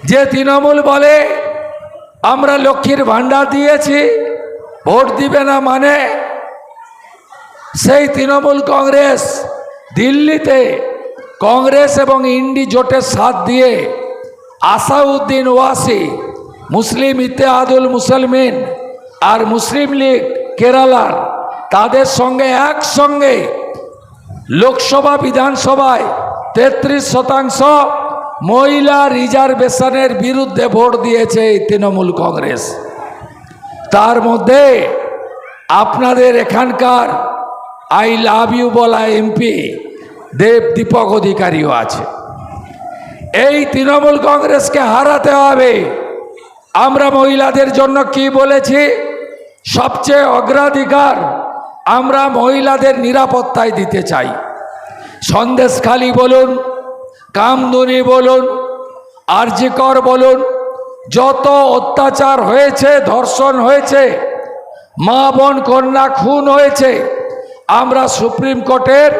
যে তৃণমূল বলে আমরা লক্ষ্মীর ভাণ্ডার দিয়েছি, ভোট দিবে না, মানে সেই তৃণমূল কংগ্রেস দিল্লিতে কংগ্রেস এবং ইন্ডি জোটের সাথ দিয়ে আসাউদ্দিন ওয়াসি, মুসলিম ইত্তেহাদুল মুসলমিন আর মুসলিম লীগ কেরালার, তাদের সঙ্গে একসঙ্গে লোকসভা বিধানসভায় 33% মহিলা রিজার্ভেশনের বিরুদ্ধে ভোট দিয়েছে এই তৃণমূল কংগ্রেস। তার মধ্যে আপনাদের এখানকার আই লাভ ইউ বলা এমপি দীপক অধিকারীও আছে। এই তৃণমূল কংগ্রেসকে হারাতে হবে। আমরা মহিলাদের জন্য কি বলেছি? সবচেয়ে অগ্রাধিকার আমরা মহিলাদের নিরাপত্তায় দিতে চাই। সন্দেশখালী বলুন, কামদুনি বলুন, আরজিকর বলুন, যত অত্যাচার হয়েছে, ধর্ষণ হয়েছে, মা বোন কন্যা খুন হয়েছে, আমরা সুপ্রিম কোর্টের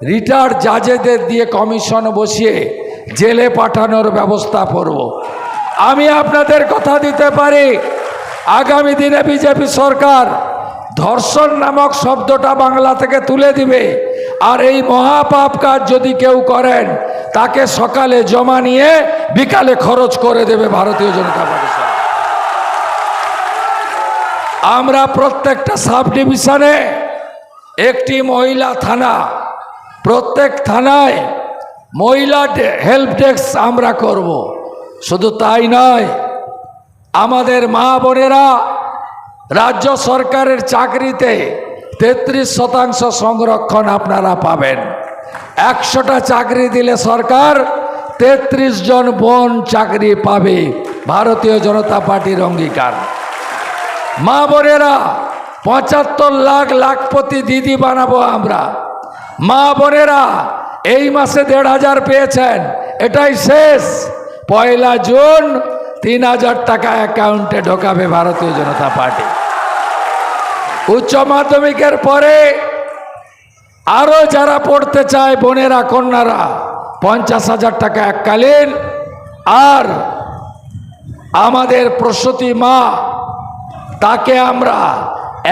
রিটায়ার্ড জাজেদের দিয়ে কমিশন বসিয়ে জেলে পাঠানোর ব্যবস্থা করব। আমি আপনাদের কথা দিতে পারি, আগামী দিনে বিজেপি সরকার ধর্ষণ নামক শব্দটা বাংলা থেকে তুলে দিবে। আর এই মহাপাপ কাজ যদি কেউ করেন, তাকে সকালে জমা নিয়ে বিকালে খরচ করে দেবে ভারতীয় জনতা পার্টি সরকার। আমরা প্রত্যেকটা সাব ডিভিশনে একটি মহিলা থানা, প্রত্যেক থানায় মহিলা হেল্প ডেস্ক আমরা করব। শুধু তাই নয়, আমাদের মা বোনেরা রাজ্য সরকারের চাকরিতে 33% সংরক্ষণ আপনারা পাবেন। 100টা চাকরি দিলে সরকার 33 জন বোন চাকরি পাবে, ভারতীয় জনতা পার্টির অঙ্গীকার। মা বোনেরা 75 লাখ লাখপতি দিদি বানাবো আমরা। মা বোনেরা এই মাসে 1,500 পেয়েছেন, এটাই শেষ। 1 জুন 3,000 টাকা অ্যাকাউন্টে ঢোকাবে ভারতীয় জনতা পার্টি। উচ্চ মাধ্যমিকের পরে আরও যারা পড়তে চায় বোনেরা কন্যারা 50,000 টাকা এককালীন, আর আমাদের প্রসূতি মা তাকে আমরা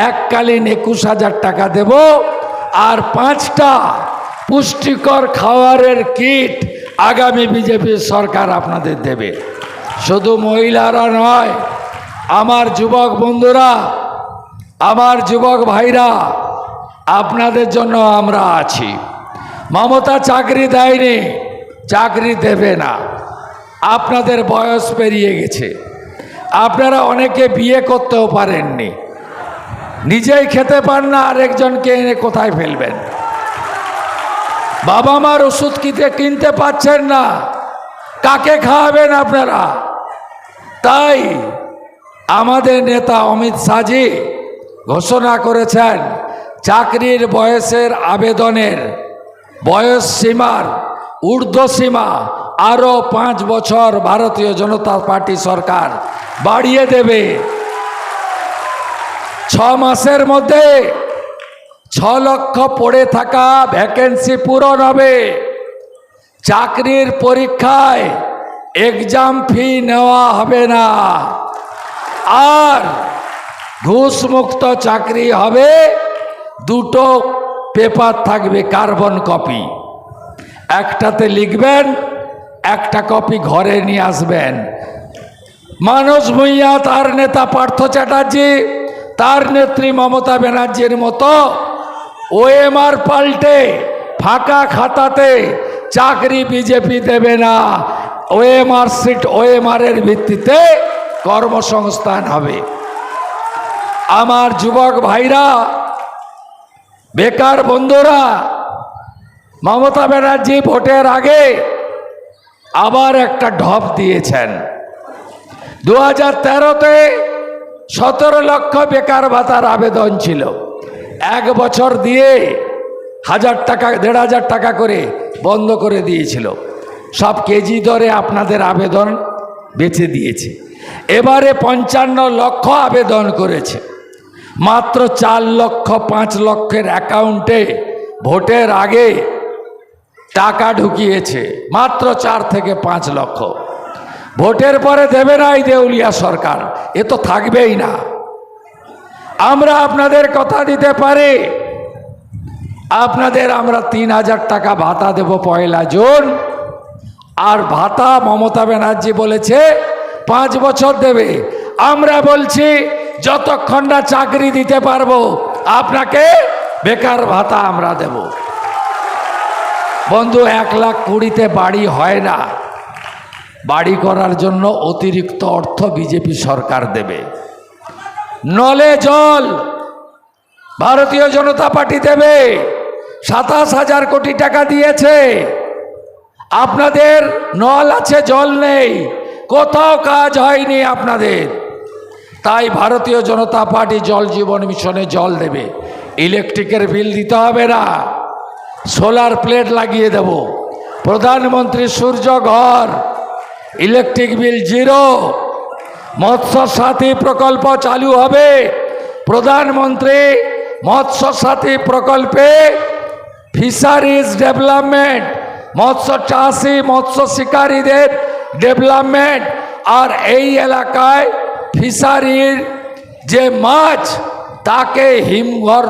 এককালীন 21,000 টাকা দেব। আর 5টা পুষ্টিকর খাবারের কিট আগামী বিজেপি সরকার আপনাদের দেবে। শুধু মহিলারা নয়, আমার যুবক বন্ধুরা, আমার যুবক ভাইরা, আপনাদের জন্য আমরা আছি। মমতা চাকরি দেয়নি, চাকরি দেবে না। আপনাদের বয়স পেরিয়ে গেছে, আপনারা অনেকে বিয়ে করতেও পারেননি, নিজেই খেতে পান না, আরেকজনকে এনে কোথায় ফেলবেন? বাবা মার ওষুধ কিনতে পাচ্ছেন না, কাকে খাওয়াবেন আপনারা? তাই আমাদের নেতা অমিত শাহজি ঘোষণা করেছেন চাকরির বয়সের আবেদনের বয়স সীমার ঊর্ধ্বসীমা আরও 5 বছর ভারতীয় জনতা পার্টি সরকার বাড়িয়ে দেবে। 6 মাসের মধ্যে 6 লক্ষ পড়ে থাকা ভ্যাকেন্সি পূরণ হবে। চাকরির পরীক্ষায় এক্সাম ফি নেওয়া হবে না, আর ঘুষমুক্ত চাকরি হবে। 2টো পেপার থাকবে, কার্বন কপি, একটাতে লিখবেন, একটা কপি ঘরে নিয়ে আসবেন। মানস ভূঁইয়া, তার নেতা পার্থ চ্যাটার্জি, তার নেত্রী মমতা ব্যানার্জির মতো ওএমআর পাল্টে ফাঁকা খাতাতে চাকরি বিজেপি দেবে না। ওএমআর সিট, ওএমআরের ভিত্তিতে কর্মসংস্থান হবে। আমার যুবক ভাইরা, বেকার বন্ধুরা, মমতা ব্যানার্জি ভোটের আগে আবার একটা ঢপ দিয়েছেন। 2013-তে 17 লক্ষ বেকার ভাতার আবেদন ছিল। 1 বছর দিয়ে 1,000 টাকা, 1,500 টাকা করে বন্ধ করে দিয়েছিল। সব কেজি দরে আপনাদের আবেদন বেচে দিয়েছে। এবারে 55 লক্ষ আবেদন করেছে। মাত্র 4 লক্ষ 5 লক্ষের অ্যাকাউন্টে ভোটের আগে টাকা ঢুকিয়েছে, মাত্র 4 থেকে 5 লক্ষ। ভোটের পরে দেবে না এই দেউলিয়া সরকার, এ তো থাকবেই না। আমরা আপনাদের কথা দিতে পারি, আপনাদের আমরা 3,000 টাকা ভাতা দেব 1 জুন। আর ভাতা মমতা ব্যানার্জি বলেছে 5 বছর দেবে। আমরা বলছি যতক্ষণ না চাকরি দিতে পারবো আপনাকে বেকার ভাতা আমরা দেব। বন্ধু, 1,20,000-তে বাড়ি হয় না। বাড়ি করার জন্য অতিরিক্ত অর্থ বিজেপি সরকার দেবে। নলে জল ভারতীয় জনতা পার্টি দেবে। 27,000 কোটি টাকা দিয়েছে। আপনাদের নল আছে, জল নেই, কোথাও কাজ হয়নি আপনাদের। তাই ভারতীয় জনতা পার্টি জল জীবন মিশনে জল দেবে। ইলেকট্রিকের বিল দিতে হবে না, সোলার প্লেট লাগিয়ে দেব। প্রধানমন্ত্রী সূর্য ঘর, ইলেকট্রিক বিল 0। মৎস্য সাথী প্রকল্প চালু হবে। প্রধানমন্ত্রী মৎস্য সাথী প্রকল্পে ফিশারিজ ডেভেলপমেন্ট, মৎস্য চাষি মৎস্য শিকারীদের ডেভেলপমেন্ট, আর এই এলাকায় ফিশারির যে মাছ তাকে হিমঘর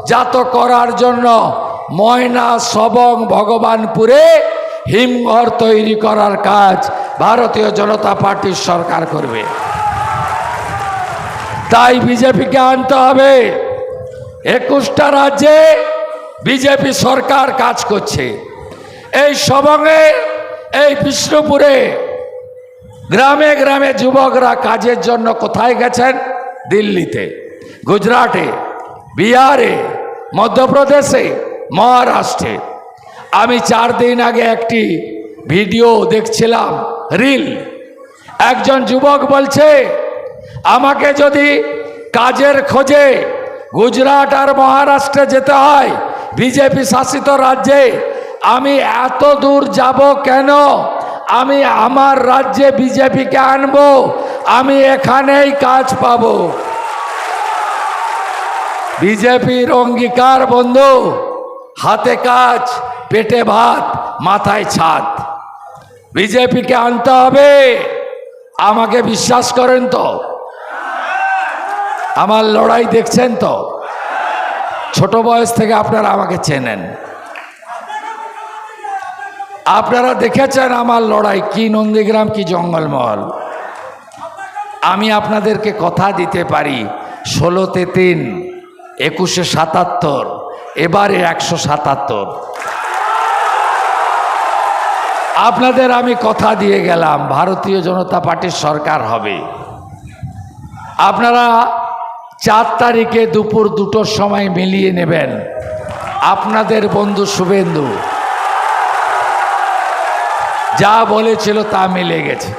জাত করার জন্য ময়না, সবং, ভগবানপুরে হিমঘর তৈরি করার কাজ ভারতীয় জনতা পার্টির সরকার করবে। তাই বিজেপিকে আনতে হবে। 21টা রাজ্যে বিজেপি সরকার কাজ করছে। এই সবংয়ে, এই বিষ্ণুপুরে গ্রামে গ্রামে যুবকরা কাজের জন্য কোথায় গেছেন? দিল্লিতে, গুজরাটে, বিহারে, মধ্যপ্রদেশে, মহারাষ্ট্রে। আমি 4 দিন আগে একটি ভিডিও দেখছিলাম, রিল। একজন যুবক বলছে, আমাকে যদি কাজের খোঁজে গুজরাট আর মহারাষ্ট্রে যেতে হয়, বিজেপি শাসিত রাজ্যে, আমি এত দূর যাব কেন? আমি আমার রাজ্যে বিজেপিকে আনবো, আমি এখানেই কাজ পাবো। বিজেপির অঙ্গীকার বন্ধু, হাতে কাজ, পেটে ভাত, মাথায় ছাদ। বিজেপিকে আনতে হবে। আমাকে বিশ্বাস করেন তো? আমার লড়াই দেখছেন তো? ছোট বয়স থেকে আপনারা আমাকে চেনেন, আপনারা দেখেছেন আমার লড়াই কি নন্দীগ্রাম কি জঙ্গলমহল। আমি আপনাদেরকে কথা দিতে পারি, 16তে 3, 21-এ 77, এবারে 177। আপনাদের আমি কথা দিয়ে গেলাম ভারতীয় জনতা পার্টির সরকার হবে। আপনারা 4 তারিখে দুপুর 2টোর সময় মিলিয়ে নেবেন। আপনাদের বন্ধু শুভেন্দু যা বলেছিল তা মিলে গেছে।